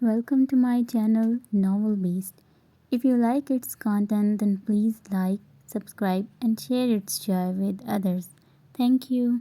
Welcome to my channel Novel Beast. If you like its content, then please like, subscribe, and share its joy with others. Thank you.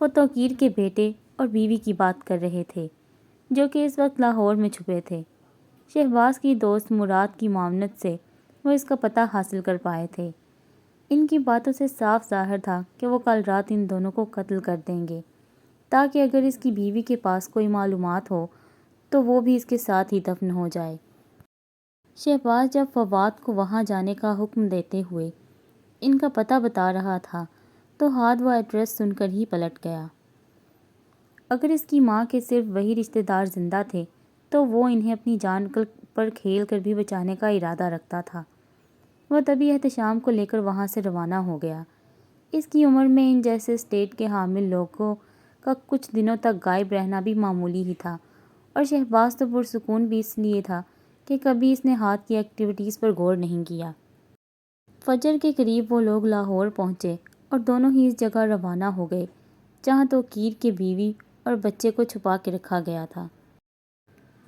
وہ توقیر کے بیٹے اور بیوی کی بات کر رہے تھے جو کہ اس وقت لاہور میں چھپے تھے۔ شہباز کی دوست مراد کی معاونت سے وہ اس کا پتہ حاصل کر پائے تھے۔ ان کی باتوں سے صاف ظاہر تھا کہ وہ کل رات ان دونوں کو قتل کر دیں گے تاکہ اگر اس کی بیوی کے پاس کوئی معلومات ہو تو وہ بھی اس کے ساتھ ہی دفن ہو جائے۔ شہباز جب فواد کو وہاں جانے کا حکم دیتے ہوئے ان کا پتہ بتا رہا تھا تو ہاتھ وہ ایڈریس سن کر ہی پلٹ گیا۔ اگر اس کی ماں کے صرف وہی رشتہ دار زندہ تھے تو وہ انہیں اپنی جان پر کھیل کر بھی بچانے کا ارادہ رکھتا تھا۔ وہ تبھی احتشام کو لے کر وہاں سے روانہ ہو گیا۔ اس کی عمر میں ان جیسے اسٹیٹ کے حامل لوگوں کا کچھ دنوں تک غائب رہنا بھی معمولی ہی تھا، اور شہباز تو پرسکون بھی اس لیے تھا کہ کبھی اس نے ہاتھ کی ایکٹیویٹیز پر غور نہیں کیا۔ فجر کے قریب وہ لوگ لاہور پہنچے اور دونوں ہی اس جگہ روانہ ہو گئے جہاں توقیر کے بیوی اور بچے کو چھپا کے رکھا گیا تھا۔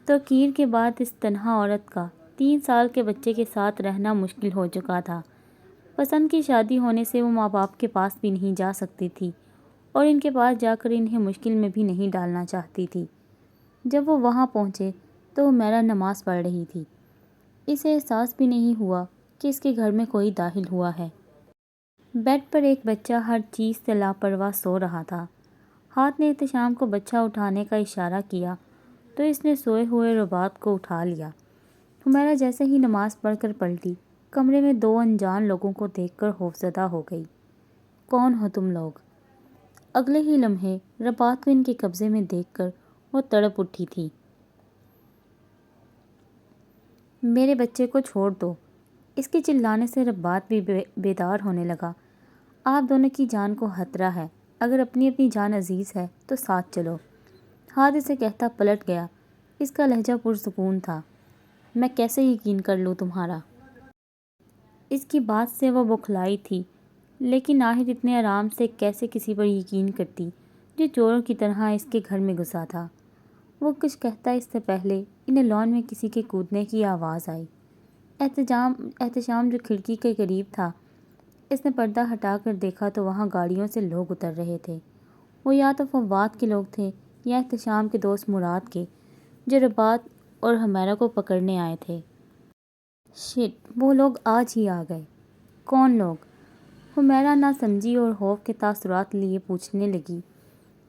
توقیر کے بعد اس تنہا عورت کا 3 سال کے بچے کے ساتھ رہنا مشکل ہو چکا تھا۔ پسند کی شادی ہونے سے وہ ماں باپ کے پاس بھی نہیں جا سکتی تھی اور ان کے پاس جا کر انہیں مشکل میں بھی نہیں ڈالنا چاہتی تھی۔ جب وہ وہاں پہنچے تو حمیرہ نماز پڑھ رہی تھی۔ اسے احساس بھی نہیں ہوا کہ اس کے گھر میں کوئی داخل ہوا ہے۔ بیڈ پر ایک بچہ ہر چیز سے لاپرواہ سو رہا تھا۔ ہاتھ نے احتشام کو بچہ اٹھانے کا اشارہ کیا تو اس نے سوئے ہوئے رباط کو اٹھا لیا۔ حمیرہ جیسے ہی نماز پڑھ کر پلٹی، کمرے میں 2 انجان لوگوں کو دیکھ کر خوفزدہ ہو گئی۔ کون ہو تم لوگ؟ اگلے ہی لمحے رباط کو ان کے قبضے میں دیکھ کر وہ تڑپ اٹھی تھی۔ میرے بچے کو چھوڑ دو۔ اس کے چلانے سے رباط بھی بیدار ہونے لگا۔ آپ دونوں کی جان کو خطرہ ہے، اگر اپنی اپنی جان عزیز ہے تو ساتھ چلو۔ ہاتھ اسے کہتا پلٹ گیا۔ اس کا لہجہ پرسکون تھا۔ میں کیسے یقین کر لوں تمہارا؟ اس کی بات سے وہ بوکھلائی تھی، لیکن آخر اتنے آرام سے کیسے کسی پر یقین کرتی جو چوروں کی طرح اس کے گھر میں گھسا تھا۔ وہ کچھ کہتا اس سے پہلے انہیں لان میں کسی کے کودنے کی آواز آئی۔ احتشام جو کھڑکی کے قریب تھا، اس نے پردہ ہٹا کر دیکھا تو وہاں گاڑیوں سے لوگ اتر رہے تھے۔ وہ یا تو فواد کے لوگ تھے یا احتشام کے دوست مراد کے، جو رباط اور حمیرہ کو پکڑنے آئے تھے۔ شٹ، وہ لوگ آج ہی آ گئے۔ کون لوگ؟ حمیرہ نہ سمجھی اور خوف کے تاثرات لیے پوچھنے لگی،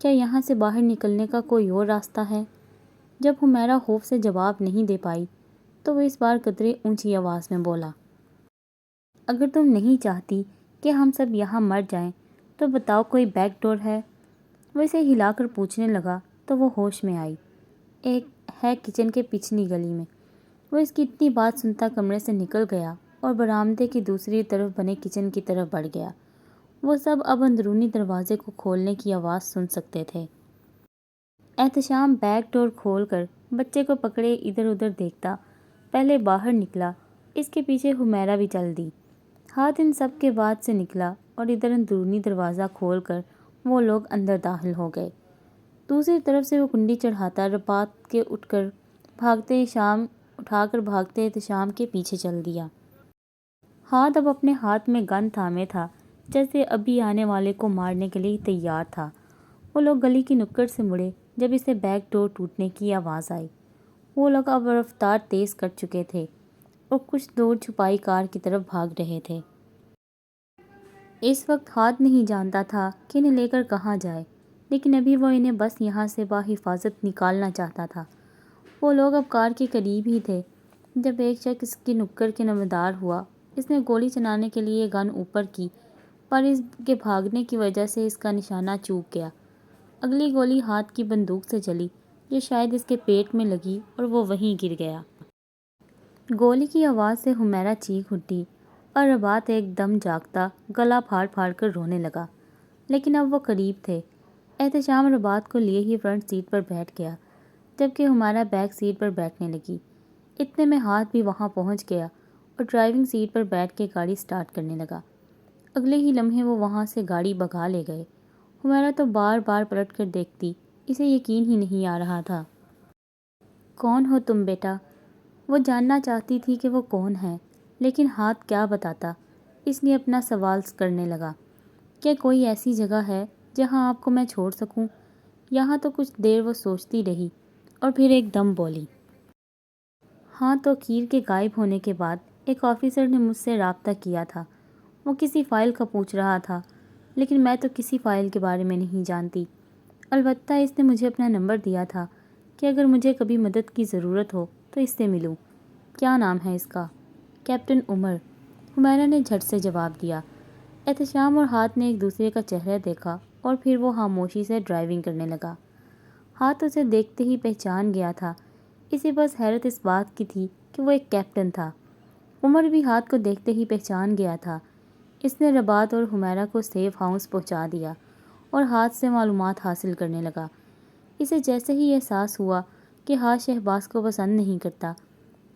کیا یہاں سے باہر نکلنے کا کوئی اور راستہ ہے؟ جب حمیرہ خوف سے جواب نہیں دے پائی تو وہ اس بار قدرے اونچی آواز میں بولا، اگر تم نہیں چاہتی کہ ہم سب یہاں مر جائیں تو بتاؤ کوئی بیک ڈور ہے؟ وہ اسے ہلا کر پوچھنے لگا تو وہ ہوش میں آئی۔ ایک ہے کچن کے پچھلی گلی میں۔ وہ اس کی اتنی بات سنتا کمرے سے نکل گیا اور برآمدے کی دوسری طرف بنے کچن کی طرف بڑھ گیا۔ وہ سب اب اندرونی دروازے کو کھولنے کی آواز سن سکتے تھے۔ احتشام بیک ڈور کھول کر بچے کو پکڑے ادھر ادھر دیکھتا پہلے باہر نکلا، اس کے پیچھے حمیرہ بھی چل دی۔ ہاتھ ان سب کے بعد سے نکلا اور ادھر اندرونی دروازہ کھول کر وہ لوگ اندر داخل ہو گئے۔ دوسری طرف سے وہ کنڈی چڑھاتا رباط کے اٹھا کر بھاگتے احتشام کے پیچھے چل دیا۔ ہاتھ اب اپنے ہاتھ میں گن تھامے تھا، جیسے ابھی آنے والے کو مارنے کے لیے تیار تھا۔ وہ لوگ گلی کی نکڑ سے مڑے جب اسے بیک ڈور ٹوٹنے کی آواز آئی۔ وہ لوگ اب رفتار تیز کر چکے تھے اور کچھ دور چھپائی کار کی طرف بھاگ رہے تھے۔ اس وقت ہاتھ نہیں جانتا تھا کہ انہیں لے کر کہاں جائے، لیکن ابھی وہ انہیں بس یہاں سے بحفاظت نکالنا چاہتا تھا۔ وہ لوگ اب کار کے قریب ہی تھے جب ایک شخص اس کی نکڑ کے نمودار ہوا۔ اس نے گولی چلانے کے لیے گن اوپر کی، پر اس کے بھاگنے کی وجہ سے اس کا نشانہ چوک گیا۔ اگلی گولی ہاتھ کی بندوق سے چلی جو شاید اس کے پیٹ میں لگی اور وہ وہیں گر گیا۔ گولی کی آواز سے حمیرہ چیخ اٹھی اور رباط ایک دم جاگتا گلا پھاڑ پھاڑ کر رونے لگا، لیکن اب وہ قریب تھے۔ احتشام رباط کو لیے ہی فرنٹ سیٹ پر بیٹھ گیا جبکہ حمیرہ بیک سیٹ پر بیٹھنے لگی۔ اتنے میں ہاتھ بھی وہاں پہنچ گیا اور ڈرائیونگ سیٹ پر بیٹھ کے گاڑی سٹارٹ کرنے لگا۔ اگلے ہی لمحے وہ وہاں سے گاڑی بھگا لے گئے۔ حمیرہ تو بار بار پلٹ کر دیکھتی، اسے یقین ہی نہیں آ رہا تھا۔ کون ہو تم بیٹا؟ وہ جاننا چاہتی تھی کہ وہ کون ہے، لیکن ہاتھ کیا بتاتا، اس لیے اپنا سوال کرنے لگا، کیا کوئی ایسی جگہ ہے جہاں آپ کو میں چھوڑ سکوں؟ یہاں تو کچھ دیر وہ سوچتی رہی اور پھر ایک دم بولی، ہاں تو کیر کے غائب ہونے کے بعد ایک آفیسر نے مجھ سے رابطہ کیا تھا۔ وہ کسی فائل کا پوچھ رہا تھا، لیکن میں تو کسی فائل کے بارے میں نہیں جانتی۔ البتہ اس نے مجھے اپنا نمبر دیا تھا کہ اگر مجھے کبھی مدد کی ضرورت ہو تو اس سے ملوں۔ کیا نام ہے اس کا؟ کیپٹن عمر، حمیرہ نے جھٹ سے جواب دیا۔ احتشام اور ہاتھ نے ایک دوسرے کا چہرہ دیکھا اور پھر وہ خاموشی سے ڈرائیونگ کرنے لگا۔ ہاتھ اسے دیکھتے ہی پہچان گیا تھا، اسے بس حیرت اس بات کی تھی کہ وہ ایک کیپٹن تھا۔ عمر بھی ہاتھ کو دیکھتے ہی پہچان گیا تھا۔ اس نے رباط اور حمیرہ کو سیف ہاؤس پہنچا دیا اور ہاتھ سے معلومات حاصل کرنے لگا۔ اسے جیسے ہی احساس ہوا کہ ہاتھ شہباز کو پسند نہیں کرتا،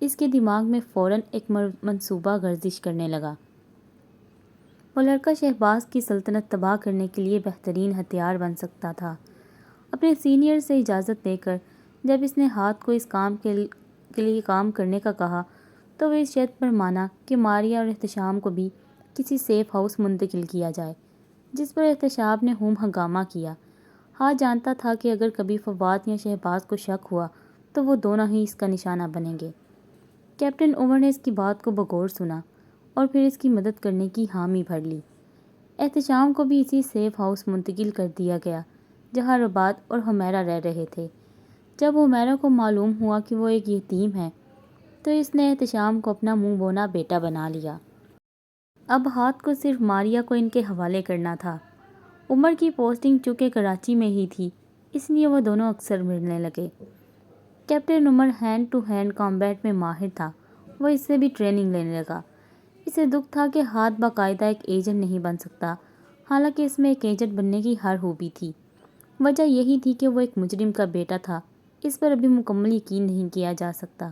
اس کے دماغ میں فوراً ایک منصوبہ گردش کرنے لگا۔ وہ لڑکا شہباز کی سلطنت تباہ کرنے کے لیے بہترین ہتھیار بن سکتا تھا۔ اپنے سینئر سے اجازت لے کر جب اس نے ہاتھ کو اس کام کے لیے کام کرنے کا کہا تو وہ اس شرط پر مانا کہ ماریہ اور احتشام کو بھی کسی سیف ہاؤس منتقل کیا جائے، جس پر احتشام نے ہم ہنگامہ کیا۔ ہاتھ جانتا تھا کہ اگر کبھی فواد یا شہباز کو شک ہوا تو وہ دونوں ہی اس کا نشانہ بنیں گے۔ کیپٹن عمر نے اس کی بات کو بغور سنا اور پھر اس کی مدد کرنے کی حامی بھر لی۔ احتشام کو بھی اسی سیف ہاؤس منتقل کر دیا گیا جہاں رباط اور حمیرہ رہ رہے تھے۔ جب حمیرہ کو معلوم ہوا کہ وہ ایک یتیم ہے تو اس نے احتشام کو اپنا منہ بونا بیٹا بنا لیا۔ اب ہاتھ کو صرف ماریہ کو ان کے حوالے کرنا تھا۔ عمر کی پوسٹنگ چونکہ کراچی میں ہی تھی، اس لیے وہ دونوں اکثر ملنے لگے۔ Captain Umar hand to hand combat میں ماہر تھا، وہ اس سے بھی ٹریننگ لینے لگا۔ اسے دکھ تھا کہ ہاتھ باقاعدہ ایک ایجنٹ نہیں بن سکتا، حالانکہ اس میں ایک ایجنٹ بننے کی ہر خوبی تھی۔ وجہ یہی تھی کہ وہ ایک مجرم کا بیٹا تھا، اس پر ابھی مکمل یقین نہیں کیا جا سکتا۔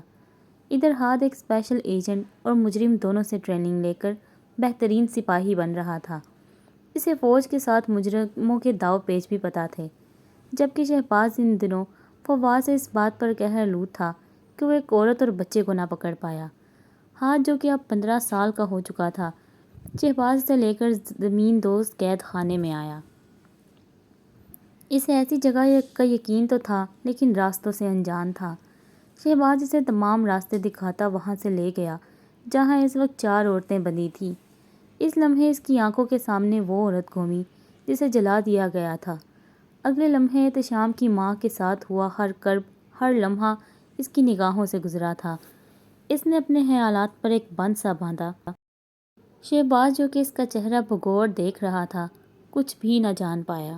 ادھر ہاتھ ایک اسپیشل ایجنٹ اور مجرم دونوں سے ٹریننگ لے کر بہترین سپاہی بن رہا تھا۔ اسے فوج کے ساتھ مجرموں کے داؤ پیچ بھی پتہ تھے، جبکہ شہباز ان دنوں فواد سے اس بات پر قہر آلود تھا کہ وہ ایک عورت اور بچے کو نہ پکڑ پایا۔ ہاتھ جو کہ اب 15 سال کا ہو چکا تھا، شہباز سے لے کر زمین دوز قید خانے میں آیا۔ اسے ایسی جگہ کا یقین تو تھا لیکن راستوں سے انجان تھا۔ شہباز اسے تمام راستے دکھاتا وہاں سے لے گیا جہاں اس وقت 4 عورتیں بندھی تھیں۔ اس لمحے اس کی آنکھوں کے سامنے وہ عورت گھومی جسے جلا دیا گیا تھا۔ اگلے لمحے احتشام کی ماں کے ساتھ ہوا ہر کرب، ہر لمحہ اس کی نگاہوں سے گزرا تھا۔ اس نے اپنے خیالات پر ایک بند سا باندھا۔ شہباز جو کہ اس کا چہرہ بغور دیکھ رہا تھا، کچھ بھی نہ جان پایا۔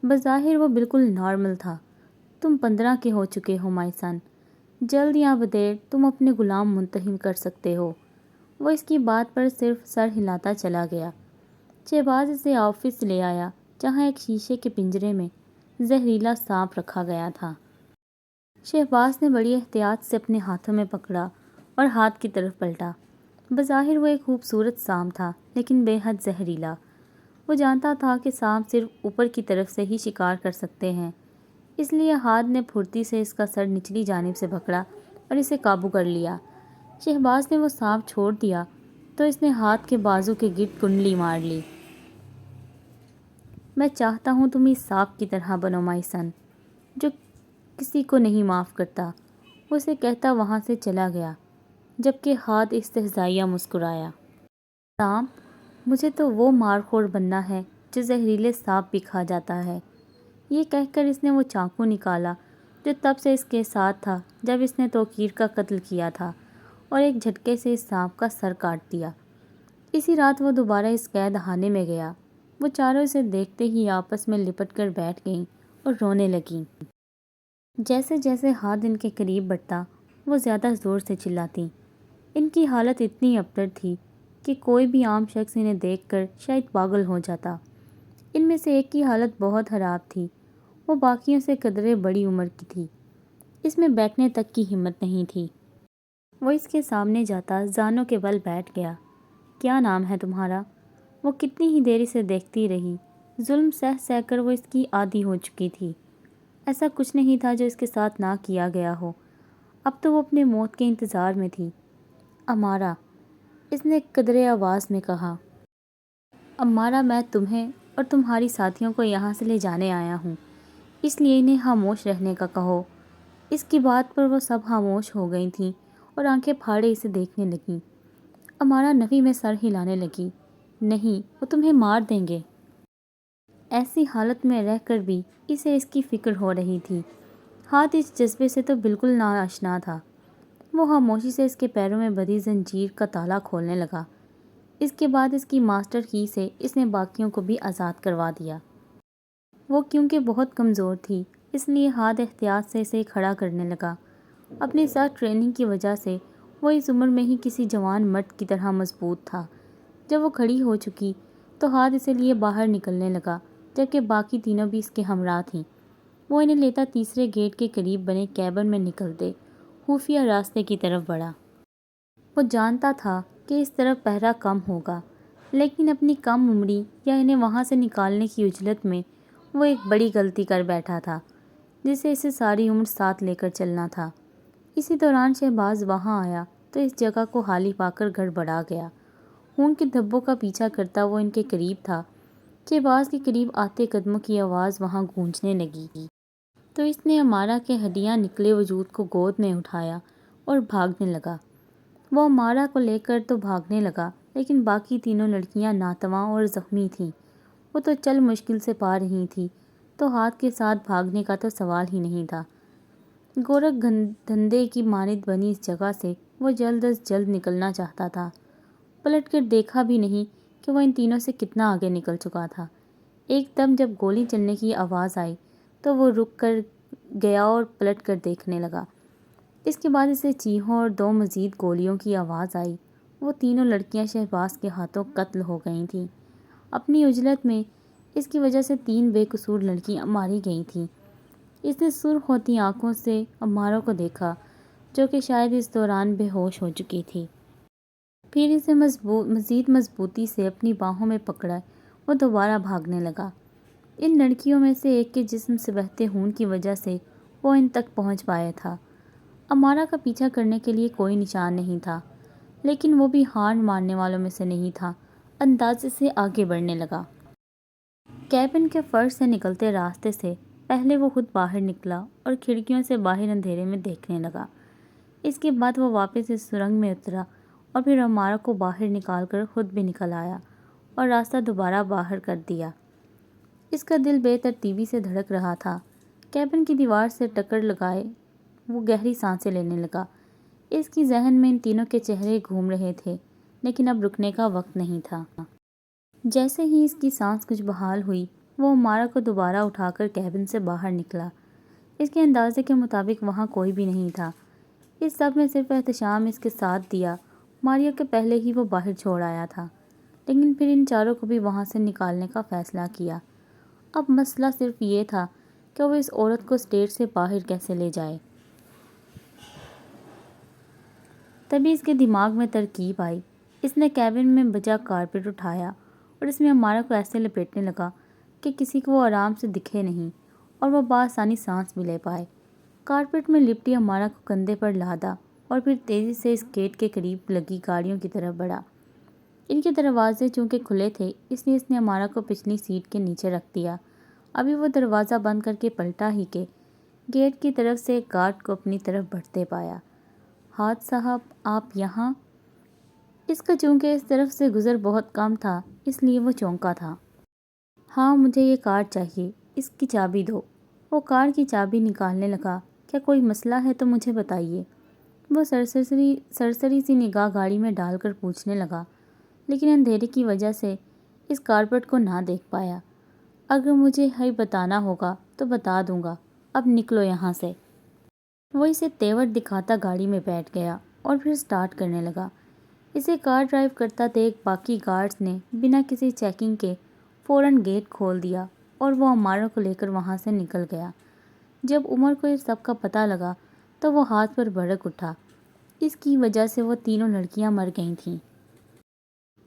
بظاہر وہ بالکل نارمل تھا۔ تم 15 کے ہو چکے ہو مائی سن، جلد یا بدیر تم اپنے غلام منتخب کر سکتے ہو۔ وہ اس کی بات پر صرف سر ہلاتا چلا گیا۔ شہباز اسے آفس لے آیا جہاں ایک شیشے کے پنجرے میں زہریلا سانپ رکھا گیا تھا۔ شہباز نے بڑی احتیاط سے اپنے ہاتھوں میں پکڑا اور ہاتھ کی طرف پلٹا۔ بظاہر وہ ایک خوبصورت سانپ تھا لیکن بے حد زہریلا۔ وہ جانتا تھا کہ سانپ صرف اوپر کی طرف سے ہی شکار کر سکتے ہیں، اس لیے ہاتھ نے پھرتی سے اس کا سر نچلی جانب سے پکڑا اور اسے قابو کر لیا۔ شہباز نے وہ سانپ چھوڑ دیا تو اس نے ہاتھ کے بازو کے گرد کنڈلی مار لی۔ میں چاہتا ہوں تم اس سانپ کی طرح بنو مائی سن، جو کسی کو نہیں معاف کرتا، وہ اسے کہتا وہاں سے چلا گیا، جبکہ ہاتھ استہزائیہ مسکرایا۔ سانپ؟ مجھے تو وہ مارخور بننا ہے جو زہریلے سانپ بھی کھا جاتا ہے۔ یہ کہہ کر اس نے وہ چاقو نکالا جو تب سے اس کے ساتھ تھا جب اس نے توقیر کا قتل کیا تھا، اور ایک جھٹکے سے اس سانپ کا سر کاٹ دیا۔ اسی رات وہ دوبارہ اس قید خانے میں گیا۔ وہ چاروں اسے دیکھتے ہی آپس میں لپٹ کر بیٹھ گئیں اور رونے لگیں۔ جیسے جیسے ہاتھ ان کے قریب بڑھتا وہ زیادہ زور سے چلاتی۔ ان کی حالت اتنی ابتر تھی کہ کوئی بھی عام شخص انہیں دیکھ کر شاید پاگل ہو جاتا۔ ان میں سے ایک کی حالت بہت خراب تھی، وہ باقیوں سے قدرے بڑی عمر کی تھی، اس میں بیٹھنے تک کی ہمت نہیں تھی۔ وہ اس کے سامنے جاتا زانوں کے بل بیٹھ گیا۔ کیا نام ہے تمہارا؟ وہ کتنی ہی دیر اسے دیکھتی رہی۔ ظلم سہ سہ کر وہ اس کی عادی ہو چکی تھی۔ ایسا کچھ نہیں تھا جو اس کے ساتھ نہ کیا گیا ہو۔ اب تو وہ اپنے موت کے انتظار میں تھی۔ امارا، اس نے قدرے آواز میں کہا۔ امارا، میں تمہیں اور تمہاری ساتھیوں کو یہاں سے لے جانے آیا ہوں، اس لیے انہیں خاموش رہنے کا کہو۔ اس کی بات پر وہ سب خاموش ہو گئی تھیں اور آنکھیں پھاڑے اسے دیکھنے لگیں۔ امارا نفی میں سر ہلانے لگی۔ نہیں، وہ تمہیں مار دیں گے۔ ایسی حالت میں رہ کر بھی اسے اس کی فکر ہو رہی تھی۔ ہاتھ اس جذبے سے تو بالکل ناآشنا تھا۔ وہ خاموشی سے اس کے پیروں میں بندھی زنجیر کا تالا کھولنے لگا۔ اس کے بعد اس کی ماسٹر کی سے اس نے باقیوں کو بھی آزاد کروا دیا۔ وہ کیونکہ بہت کمزور تھی، اس لیے ہاتھ احتیاط سے اسے کھڑا کرنے لگا۔ اپنی سخت ٹریننگ کی وجہ سے وہ اس عمر میں ہی کسی جوان مرد کی طرح مضبوط تھا۔ جب وہ کھڑی ہو چکی تو ہاتھ اسے لیے باہر نکلنے لگا، جبکہ باقی تینوں بھی اس کے ہمراہ تھیں۔ وہ انہیں لیتا تیسرے گیٹ کے قریب بنے کیبن میں نکلتے خفیہ راستے کی طرف بڑھا۔ وہ جانتا تھا کہ اس طرف پہرا کم ہوگا، لیکن اپنی کم عمری یا انہیں وہاں سے نکالنے کی عجلت میں وہ ایک بڑی غلطی کر بیٹھا تھا جسے اسے ساری عمر ساتھ لے کر چلنا تھا۔ اسی دوران شہباز وہاں آیا تو اس جگہ کو خالی پا کر گڑبڑا گیا۔ خون کے دھبوں کا پیچھا کرتا وہ ان کے قریب تھا۔ شہباز کے قریب آتے قدموں کی آواز وہاں گونجنے لگی تو اس نے امارا کے ہڈیاں نکلے وجود کو گود میں اٹھایا اور بھاگنے لگا۔ وہ امارا کو لے کر تو بھاگنے لگا، لیکن باقی تینوں لڑکیاں ناتواں اور زخمی تھیں۔ وہ تو چل مشکل سے پا رہی تھی، تو ہاتھ کے ساتھ بھاگنے کا تو سوال ہی نہیں تھا۔ گورکھ دھندے کی مانند بنی اس جگہ سے وہ جلد از جلد نکلنا چاہتا تھا۔ پلٹ کر دیکھا بھی نہیں کہ وہ ان تینوں سے کتنا آگے نکل چکا تھا۔ ایک دم جب گولی چلنے کی آواز آئی تو وہ رک کر گیا اور پلٹ کر دیکھنے لگا۔ اس کے بعد اسے چیخوں اور دو مزید گولیوں کی آواز آئی۔ وہ تینوں لڑکیاں شہباز کے ہاتھوں قتل ہو گئی تھیں۔ اپنی عجلت میں اس کی وجہ سے 3 بے قصور لڑکیاں ماری گئی تھیں۔ اس نے سرخ ہوتی آنکھوں سے امارا کو دیکھا، جو کہ شاید اس دوران بے ہوش ہو چکی تھی۔ پھر اسے مزید مضبوطی سے اپنی باہوں میں پکڑا، وہ دوبارہ بھاگنے لگا۔ ان لڑکیوں میں سے ایک کے جسم سے بہتے خون کی وجہ سے وہ ان تک پہنچ پایا تھا۔ امارا کا پیچھا کرنے کے لیے کوئی نشان نہیں تھا، لیکن وہ بھی ہار ماننے والوں میں سے نہیں تھا۔ اندازے سے آگے بڑھنے لگا۔ کیبن کے فرش سے نکلتے راستے سے پہلے وہ خود باہر نکلا اور کھڑکیوں سے باہر اندھیرے میں دیکھنے لگا۔ اس کے بعد وہ واپس اس سرنگ میں اترا اور پھر امارا کو باہر نکال کر خود بھی نکل آیا اور راستہ دوبارہ باہر کر دیا۔ اس کا دل بے ترتیبی سے دھڑک رہا تھا۔ کیبن کی دیوار سے ٹکر لگائے وہ گہری سانسیں لینے لگا۔ اس کی ذہن میں ان تینوں کے چہرے گھوم رہے تھے، لیکن اب رکنے کا وقت نہیں تھا۔ جیسے ہی اس کی سانس کچھ بحال ہوئی، وہ امارا کو دوبارہ اٹھا کر کیبن سے باہر نکلا۔ اس کے اندازے کے مطابق وہاں کوئی بھی نہیں تھا۔ اس سب میں صرف احتشام اس کے ساتھ دیا ماریا کے پہلے ہی وہ باہر چھوڑ آیا تھا، لیکن پھر ان چاروں کو بھی وہاں سے نکالنے کا فیصلہ کیا۔ اب مسئلہ صرف یہ تھا کہ وہ اس عورت کو اسٹیج سے باہر کیسے لے جائے۔ تبھی اس کے دماغ میں ترکیب آئی۔ اس نے کیبن میں بجا کارپیٹ اٹھایا اور اس میں امارا کو ایسے لپیٹنے لگا کہ کسی کو وہ آرام سے دکھے نہیں اور وہ بآسانی سانس بھی لے پائے۔ کارپیٹ میں لپٹی امارا کو کندھے پر لادا اور پھر تیزی سے اس گیٹ کے قریب لگی گاڑیوں کی طرف بڑھا۔ ان کے دروازے چونکہ کھلے تھے، اس لیے اس نے امارا کو پچھلی سیٹ کے نیچے رکھ دیا۔ ابھی وہ دروازہ بند کر کے پلٹا ہی کہ گیٹ کی طرف سے ایک گارڈ کو اپنی طرف بڑھتے پایا۔ ہاتھ صاحب، آپ یہاں؟ اس کا چونکہ اس طرف سے گزر بہت کم تھا، اس لیے وہ چونکا تھا۔ ہاں، مجھے یہ کار چاہیے، اس کی چابی دو۔ وہ کار کی چابی نکالنے لگا۔ کیا کوئی مسئلہ ہے تو مجھے بتائیے۔ وہ سرسری سی نگاہ گاڑی میں ڈال کر پوچھنے لگا، لیکن اندھیرے کی وجہ سے اس کارپیٹ کو نہ دیکھ پایا۔ اگر مجھے ہی بتانا ہوگا تو بتا دوں گا، اب نکلو یہاں سے۔ وہ اسے تیور دکھاتا گاڑی میں بیٹھ گیا اور پھر سٹارٹ کرنے لگا۔ اسے کار ڈرائیو کرتا دیکھ باقی گارڈز نے بنا کسی چیکنگ کے فوراً گیٹ کھول دیا اور وہ امارا کو لے کر وہاں سے نکل گیا۔ جب عمر کو اس سب کا پتہ لگا تو وہ ہاتھ پر بھڑک اٹھا۔ اس کی وجہ سے وہ تینوں لڑکیاں مر گئی تھیں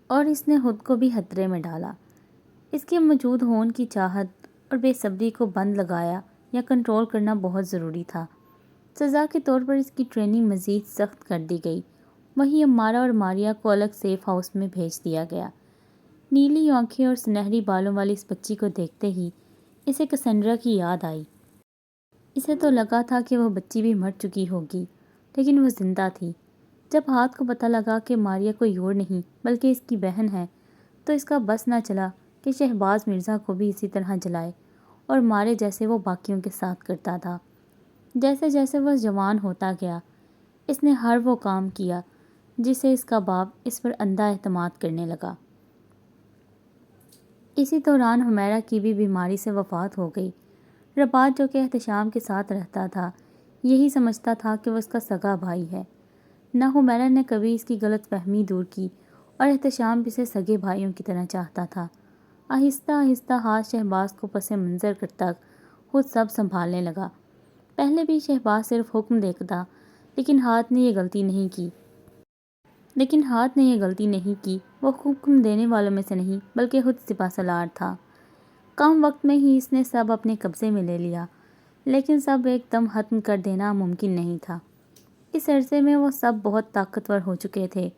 اور اس نے خود کو بھی خطرے میں ڈالا۔ اس کے موجود ہونے کی چاہت اور بے صبری کو بند لگایا یا کنٹرول کرنا بہت ضروری تھا۔ سزا کے طور پر اس کی ٹریننگ مزید سخت کر دی گئی۔ وہیں امارا اور ماریا کو الگ سیف ہاؤس میں بھیج دیا گیا۔ نیلی آنکھیں اور سنہری بالوں والی اس بچی کو دیکھتے ہی اسے کسندرا کی یاد آئی۔ اسے تو لگا تھا کہ وہ بچی بھی مر چکی ہوگی، لیکن وہ زندہ تھی۔ جب ہاتھ کو پتہ لگا کہ ماریا کوئی اور نہیں بلکہ اس کی بہن ہے تو اس کا بس نہ چلا کہ شہباز مرزا کو بھی اسی طرح جلائے اور مارے جیسے وہ باقیوں کے ساتھ کرتا تھا۔ جیسے جیسے وہ جوان ہوتا گیا اس نے ہر وہ کام کیا جسے اس کا باپ اس پر اندھا اعتماد کرنے لگا۔ اسی دوران حمیرہ کی بھی بیماری سے وفات ہو گئی۔ رباط جو کہ احتشام کے ساتھ رہتا تھا یہی سمجھتا تھا کہ وہ اس کا سگا بھائی ہے۔ نہ حمیرہ نے کبھی اس کی غلط فہمی دور کی اور احتشام بھی اسے سگے بھائیوں کی طرح چاہتا تھا۔ آہستہ آہستہ ہاتھ شہباز کو پس منظر کرتا خود سب سنبھالنے لگا۔ پہلے بھی شہباز صرف حکم دیتا لیکن ہاتھ نے یہ غلطی نہیں کی، وہ حکم دینے والوں میں سے نہیں بلکہ خود سپہ سالار تھا۔ کم وقت میں ہی اس نے سب اپنے قبضے میں لے لیا، لیکن سب ایک دم ختم کر دینا ممکن نہیں تھا۔ اس عرصے میں وہ سب بہت طاقتور ہو چکے تھے،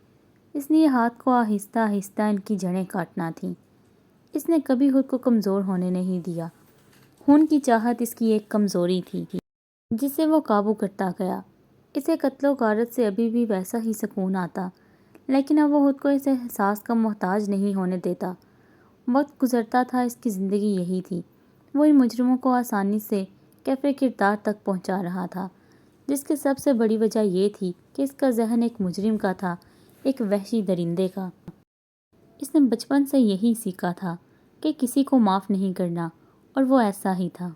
اس لیے ہاتھ کو آہستہ آہستہ ان کی جڑیں کاٹنا تھیں۔ اس نے کبھی خود کو کمزور ہونے نہیں دیا۔ خون کی چاہت اس کی ایک کمزوری تھی جسے وہ قابو کرتا گیا۔ اسے قتل و غارت سے ابھی بھی ویسا ہی سکون آتا، لیکن اب وہ خود کو اس احساس کا محتاج نہیں ہونے دیتا۔ وقت گزرتا تھا، اس کی زندگی یہی تھی۔ وہ ان مجرموں کو آسانی سے کیف کردار تک پہنچا رہا تھا، جس کی سب سے بڑی وجہ یہ تھی کہ اس کا ذہن ایک مجرم کا تھا، ایک وحشی درندے کا۔ اس نے بچپن سے یہی سیکھا تھا کہ کسی کو معاف نہیں کرنا، اور وہ ایسا ہی تھا۔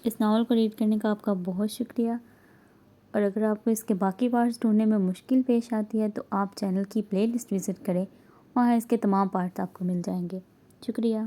اس ناول کو ریڈ کرنے کا آپ کا بہت شکریہ، اور اگر آپ کو اس کے باقی پارٹس ڈھونڈنے میں مشکل پیش آتی ہے تو آپ چینل کی پلے لسٹ وزٹ کریں، وہاں اس کے تمام پارٹس آپ کو مل جائیں گے۔ شکریہ۔